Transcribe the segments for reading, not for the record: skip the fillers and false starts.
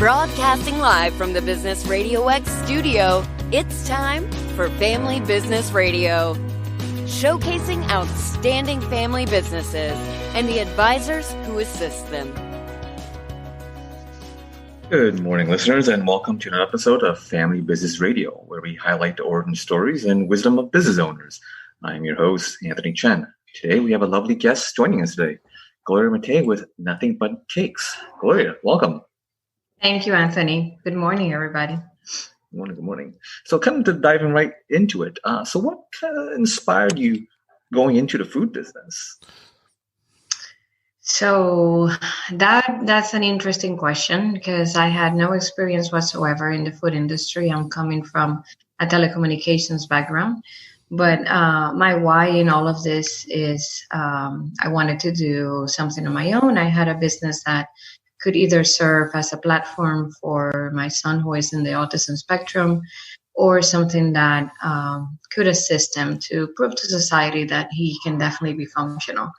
Broadcasting live from the Business RadioX studio, it's time for Family Business Radio. Showcasing outstanding family businesses and the advisors who assist them. Good morning, listeners, and welcome to another episode of Family Business Radio, where we highlight the origin stories and wisdom of business owners. I'm your host, Anthony Chen. Today, we have a lovely guest joining us today, Gloria Mattei with Nothing Bundt Cakes. Gloria, welcome. Thank you, Anthony. Good morning, everybody. Good morning. So kind of diving right into it. So what kind of inspired you going into the food business? So that's an interesting question because I had no experience whatsoever in the food industry. I'm coming from a telecommunications background. But my why in all of this is I wanted to do something on my own. I had a business that could either serve as a platform for my son who is in the autism spectrum or something that could assist him to prove to society that he can definitely be functional.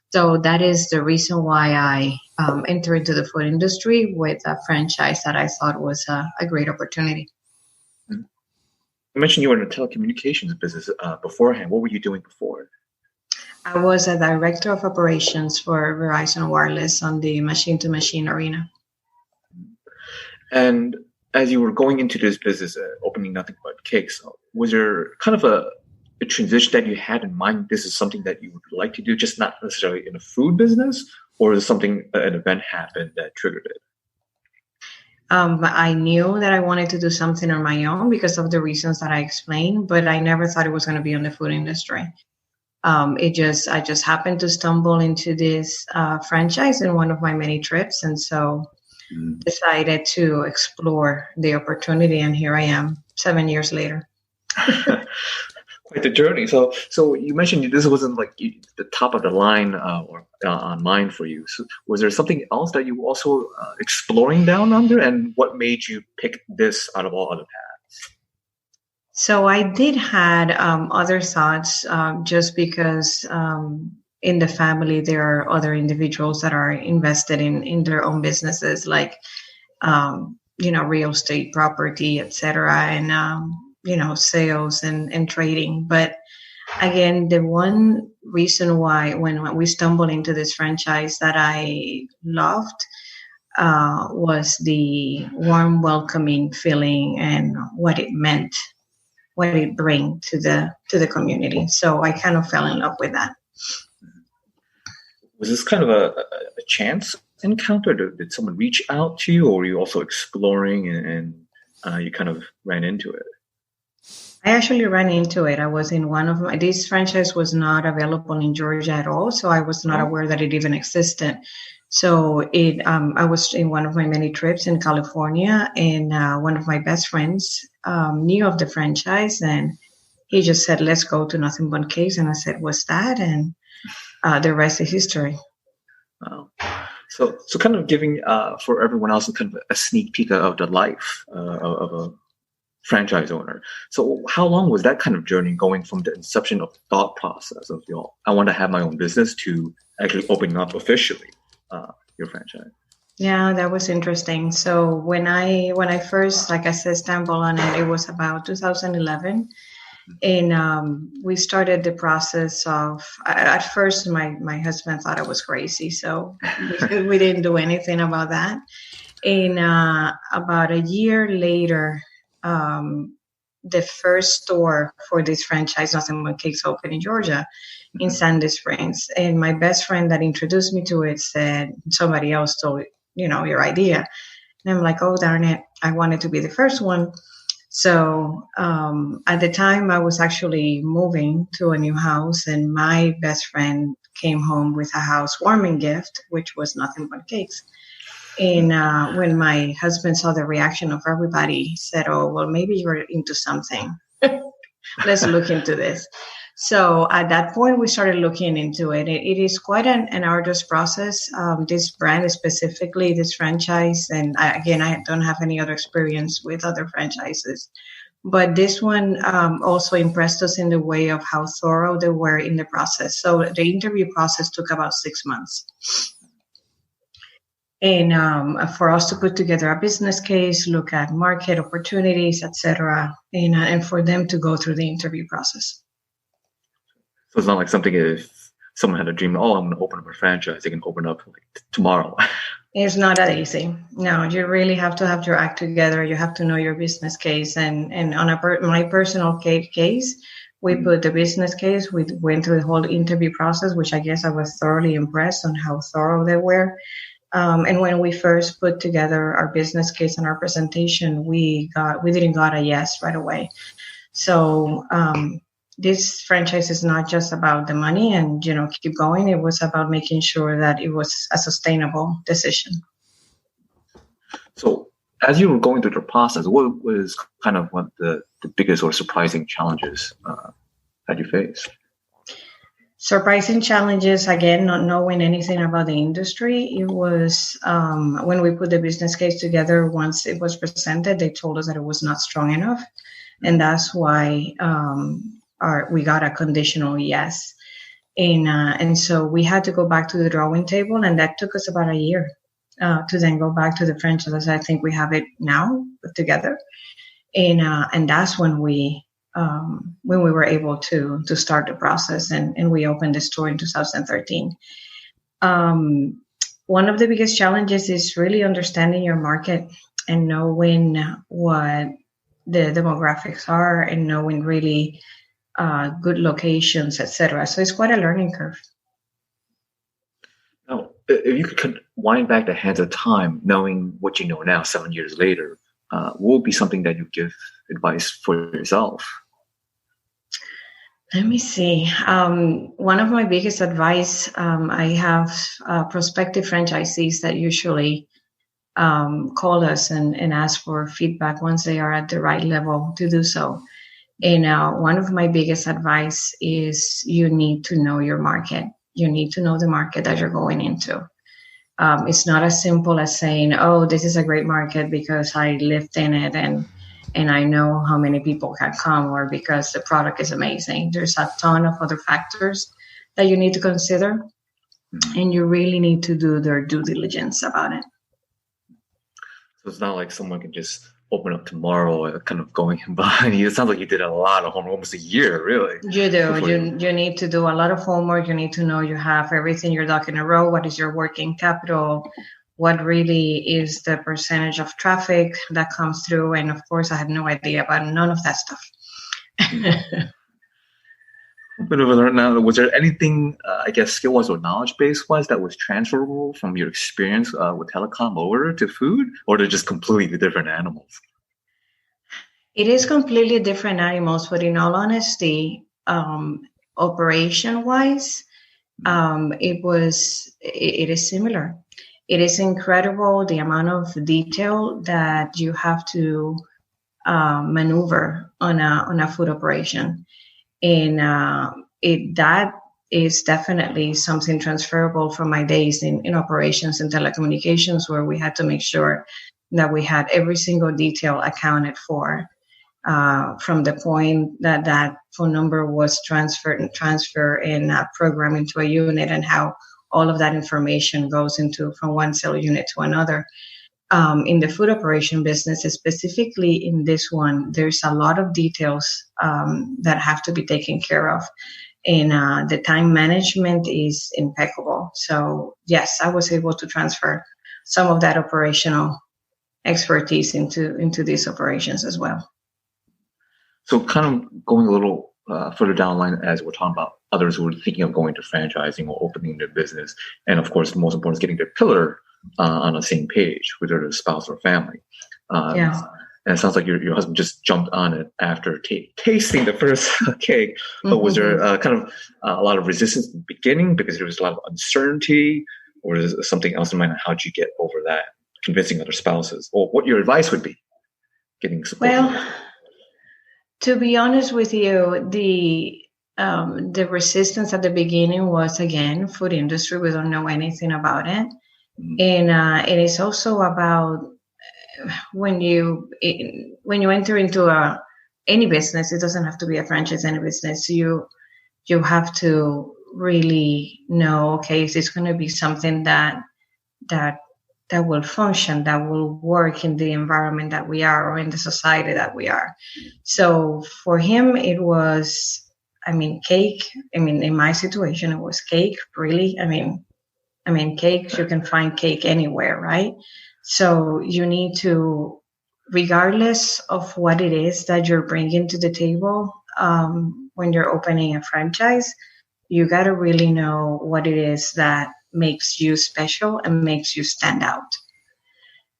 So that is the reason why I entered into the food industry with a franchise that I thought was a great opportunity. You mentioned you were in the telecommunications business beforehand. What were you doing before? I was a director of operations for Verizon Wireless on the machine-to-machine arena. And as you were going into this business, opening Nothing Bundt Cakes, was there kind of a transition that you had in mind? This is something that you would like to do, just not necessarily in a food business, or is something, an event happened that triggered it? I knew that I wanted to do something on my own because of the reasons that I explained, but I never thought it was going to be in the food industry. I just happened to stumble into this franchise in one of my many trips, and so decided to explore the opportunity. And here I am, 7 years later. Quite the journey. So you mentioned this wasn't like the top of the line or on mind for you. So was there something else that you also exploring down under, and what made you pick this out of all other paths? So I did had other thoughts just because in the family there are other individuals that are invested in their own businesses, like real estate, property, etc., and sales and trading. But again, the one reason why when we stumbled into this franchise that I loved was the warm, welcoming feeling and what it meant, what it bring to the community. So I kind of fell in love with that. Was this kind of a chance encounter? Did someone reach out to you, or were you also exploring and you kind of ran into it? I actually ran into it. I was in this franchise was not available in Georgia at all, so I was not aware that it even existed. So I was in one of my many trips in California, and one of my best friends knew of the franchise, and he just said, "Let's go to Nothing Bundt Cakes." And I said, "What's that?" And the rest is history. Wow. So kind of giving for everyone else kind of a sneak peek of the life of a franchise owner. So how long was that kind of journey going from the inception of the thought process of, I want to have my own business to actually opening up officially your franchise? Yeah, that was interesting. So when I first, like I said, stumbled on it, it was about 2011. And we started the process of, at first, my husband thought I was crazy. So we didn't do anything about that. And about a year later, the first store for this franchise, Nothing Bundt Cakes, opened in Georgia, in Sandy Springs. And my best friend that introduced me to it said, somebody else told your idea. And I'm like, oh, darn it, I wanted to be the first one. So at the time, I was actually moving to a new house, and my best friend came home with a housewarming gift, which was Nothing Bundt Cakes. And when my husband saw the reaction of everybody, he said, oh, well, maybe you're into something. Let's look into this. So at that point, we started looking into it. It is quite an arduous process. This brand specifically, this franchise, and I don't have any other experience with other franchises. But this one also impressed us in the way of how thorough they were in the process. So the interview process took about 6 months. and for us to put together a business case, look at market opportunities, etc., and for them to go through the interview process. So it's not like something if someone had a dream, oh, I'm going to open up a franchise, they can open up like tomorrow. It's not that easy. No, you really have to have your act together. You have to know your business case. And on my personal case, we put the business case. We went through the whole interview process, which I guess I was thoroughly impressed on how thorough they were. And when we first put together our business case and our presentation, we didn't got a yes right away. So this franchise is not just about the money and, keep going. It was about making sure that it was a sustainable decision. So as you were going through the process, what was kind of one of the biggest or surprising challenges that you faced? Surprising challenges, again, not knowing anything about the industry. It was when we put the business case together, once it was presented, they told us that it was not strong enough. And that's why we got a conditional yes. And so we had to go back to the drawing table, and that took us about a year to then go back to the franchise. I think we have it now put together. And that's when we were able to start the process, and we opened the store in 2013. One of the biggest challenges is really understanding your market and knowing what the demographics are and knowing really good locations, etc. So it's quite a learning curve. Now, if you could wind back the hands of time, knowing what you know now, 7 years later, what would be something that you give advice for yourself? Let me see. One of my biggest advice, I have prospective franchisees that usually call us and ask for feedback once they are at the right level to do so. And one of my biggest advice is you need to know your market. You need to know the market that you're going into. It's not as simple as saying, oh, this is a great market because I lived in it and I know how many people can come, or because the product is amazing. There's a ton of other factors that you need to consider, and you really need to do their due diligence about it. So it's not like someone can just open up tomorrow, kind of going behind you. It sounds like you did a lot of homework, almost a year, really. You do. You need to do a lot of homework. You need to know you have everything, your duck in a row. What is your working capital? What really is the percentage of traffic that comes through? And of course, I had no idea about none of that stuff. Now, was there anything, I guess, skill-wise or knowledge-base-wise that was transferable from your experience with telecom over to food, or they're just completely different animals? It is completely different animals, but in all honesty, operation-wise, it is similar. It is incredible the amount of detail that you have to maneuver on a food operation. And that is definitely something transferable from my days in operations and telecommunications, where we had to make sure that we had every single detail accounted for, from the point that phone number was transferred and programmed into a unit, and how all of that information goes from one cell unit to another. In the food operation business, specifically in this one, there's a lot of details that have to be taken care of. And the time management is impeccable. So yes, I was able to transfer some of that operational expertise into these operations as well. So kind of going a little further down the line, as we're talking about others who are thinking of going to franchising or opening their business. And of course, the most important is getting their pillar on the same page with their spouse or family. And it sounds like your husband just jumped on it after tasting the first cake. But was there kind of a lot of resistance in the beginning because there was a lot of uncertainty, or is there something else in mind? How did you get over that, convincing other spouses, or what your advice would be getting support? Well, to be honest with you, the resistance at the beginning was, again, food industry. We don't know anything about it. And it is also about when you enter into any business, it doesn't have to be a franchise, any business, you have to really know, okay, is this going to be something that function, that will work in the environment that we are or in the society that we are. So for him, it was, cake. In my situation, it was cake, really. Cakes, you can find cake anywhere, right? So you need to, regardless of what it is that you're bringing to the table, when you're opening a franchise, you got to really know what it is that makes you special and makes you stand out.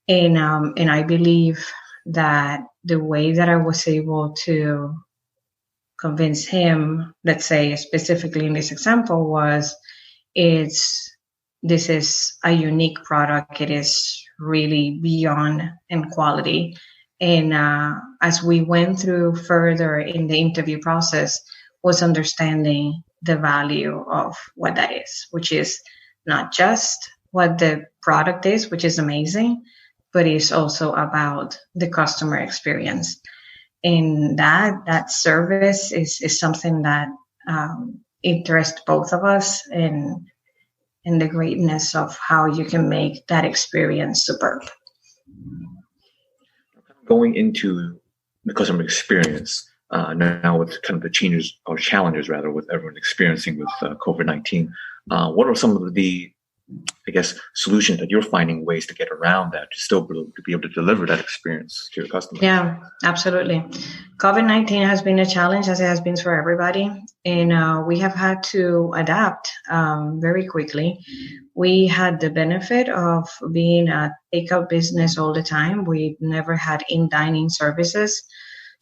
And I believe that the way that I was able to convince him, let's say specifically in this example, was this is a unique product. It is really beyond in quality. And as we went through further in the interview process, was understanding the value of what that is, which is not just what the product is, which is amazing, but it's also about the customer experience. And that service is something that interests both of us in the greatness of how you can make that experience superb. Going into the customer experience now with kind of the changes or challenges rather with everyone experiencing with COVID-19, what are some of the, I guess, solutions that you're finding ways to get around that to still be able to deliver that experience to your customers? Yeah, absolutely. COVID-19 has been a challenge, as it has been for everybody. And we have had to adapt very quickly. We had the benefit of being a takeout business all the time. We never had in-dining services.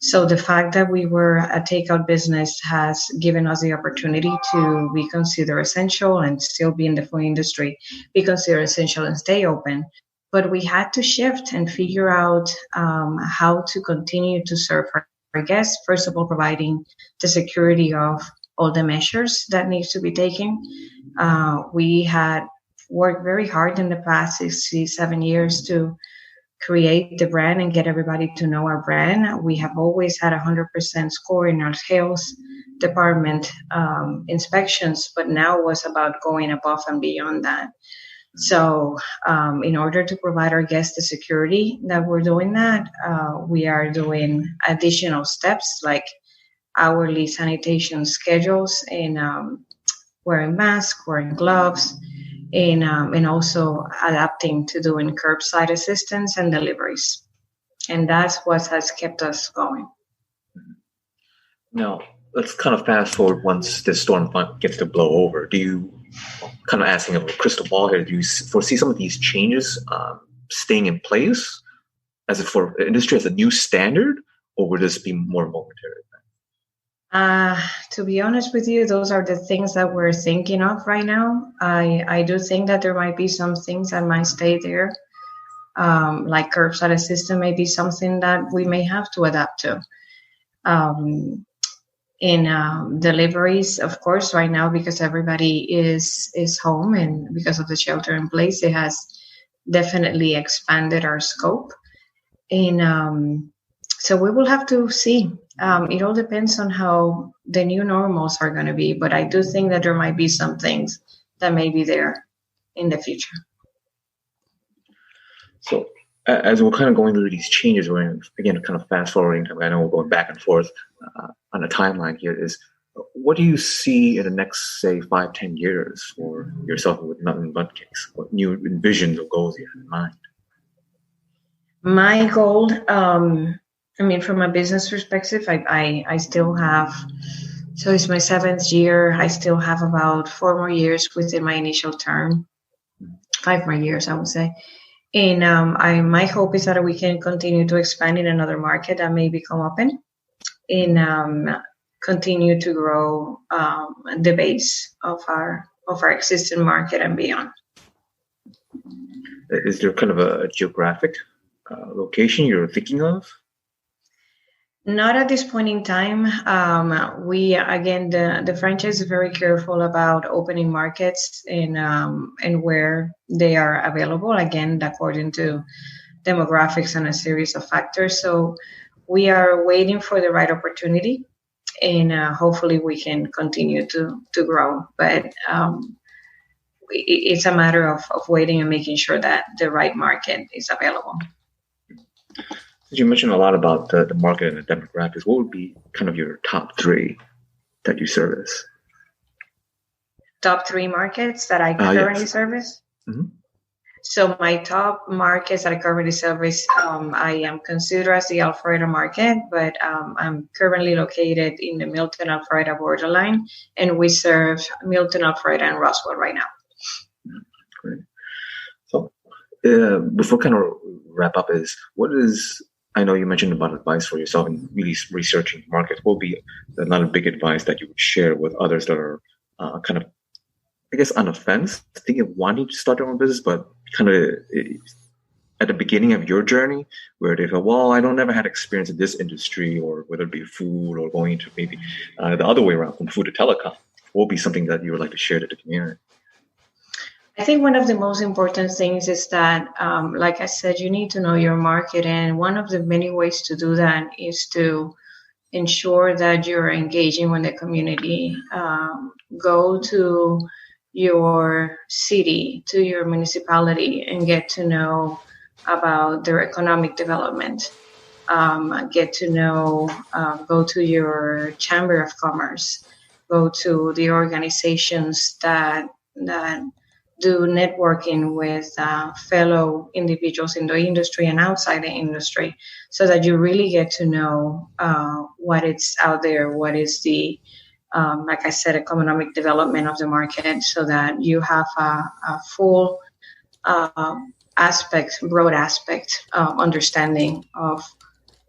So the fact that we were a takeout business has given us the opportunity to be considered essential and still be in the food industry, be considered essential and stay open. But we had to shift and figure out how to continue to serve our guests. First of all, providing the security of all the measures that needs to be taken. We had worked very hard in the past 6-7 years to create the brand and get everybody to know our brand. We have always had 100% score in our sales department inspections, but now it was about going above and beyond that. So in order to provide our guests the security that we're doing that, we are doing additional steps like hourly sanitation schedules and wearing masks, wearing gloves, and also adapting to doing curbside assistance and deliveries. And that's what has kept us going. Now, let's kind of fast forward once this storm gets to blow over. Do you, kind of asking of a crystal ball here, do you foresee some of these changes staying in place as if for the industry as a new standard, or would this be more momentary? To be honest with you, those are the things that we're thinking of right now. I do think that there might be some things that might stay there, like curbside assistance may be something that we may have to adapt to. In deliveries, of course, right now, because everybody is home and because of the shelter in place, it has definitely expanded our scope. And so we will have to see. It all depends on how the new normals are going to be, but I do think that there might be some things that may be there in the future. So as we're kind of going through these changes, we're again kind of fast forwarding. I know we're going back and forth on a timeline here. Is what do you see in the next, say, 5-10 years for yourself with Milton Bundt Cakes? What new envisions or goals you have in mind? My goal, from a business perspective, I still have, so it's my 7th year. I still have about 4 more years within my initial term, 5 more years, I would say. And my hope is that we can continue to expand in another market that may become open and continue to grow the base of our existing market and beyond. Is there kind of a geographic location you're thinking of? Not at this point in time. We, again, the franchise is very careful about opening markets and where they are available, again, according to demographics and a series of factors. So we are waiting for the right opportunity, and hopefully we can continue to grow. But it's a matter of waiting and making sure that the right market is available. You mentioned a lot about the market and the demographics. What would be kind of your top 3 that you service? Top 3 markets that I currently service? Mm-hmm. So my top markets that I currently service, I am considered as the Alpharetta market, but I'm currently located in the Milton Alpharetta borderline, and we serve Milton, Alpharetta, and Roswell right now. Great. So before kind of wrap up, I know you mentioned about advice for yourself and really researching the market. What would be another big advice that you would share with others that are kind of, I guess, on the fence, thinking of wanting to start their own business, but kind of at the beginning of your journey, where they feel, well, I don't never had experience in this industry, or whether it be food or going into maybe the other way around, from food to telecom. What would be something that you would like to share to the community? I think one of the most important things is that, like I said, you need to know your market. And one of the many ways to do that is to ensure that you're engaging with the community. Go to your city, to your municipality, and get to know about their economic development. Get to know, go to your chamber of commerce, go to the organizations that do networking with fellow individuals in the industry and outside the industry, so that you really get to know what is out there, what is the, like I said, economic development of the market, so that you have a full broad aspect understanding of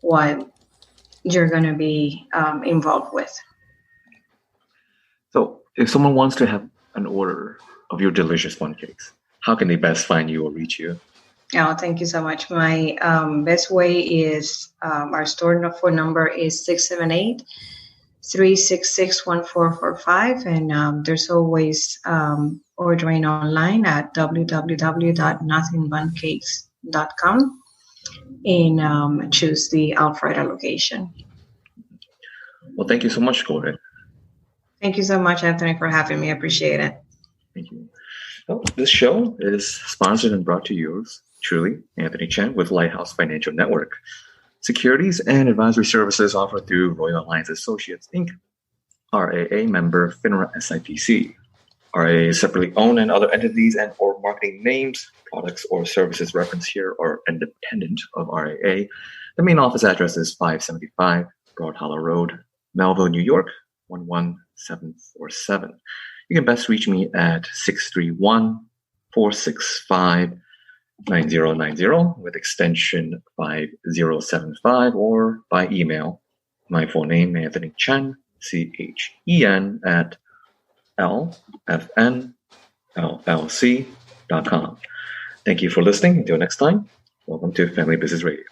what you're going to be involved with. So if someone wants to have an order of your delicious Bundt cakes, how can they best find you or reach you? Oh, thank you so much. My best way is our store phone number is 678-366-1445, and there's always ordering online at www.nothingbundtcakes.com, and choose the Alpharetta location. Well, thank you so much, Gloria. Thank you so much, Anthony, for having me. I appreciate it. Thank you. Well, this show is sponsored and brought to yours truly, Anthony Chen, with Lighthouse Financial Network. Securities and advisory services offered through Royal Alliance Associates, Inc., RAA member FINRA SIPC. RAA is separately owned, and other entities and or marketing names, products, or services referenced here are independent of RAA. The main office address is 575 Broad Hollow Road, Melville, New York, 11747. You can best reach me at 631-465-9090 with extension 5075, or by email, my full name, Anthony Chen, CHEN, at lfnllc.com. Thank you for listening. Until next time, welcome to Family Business Radio.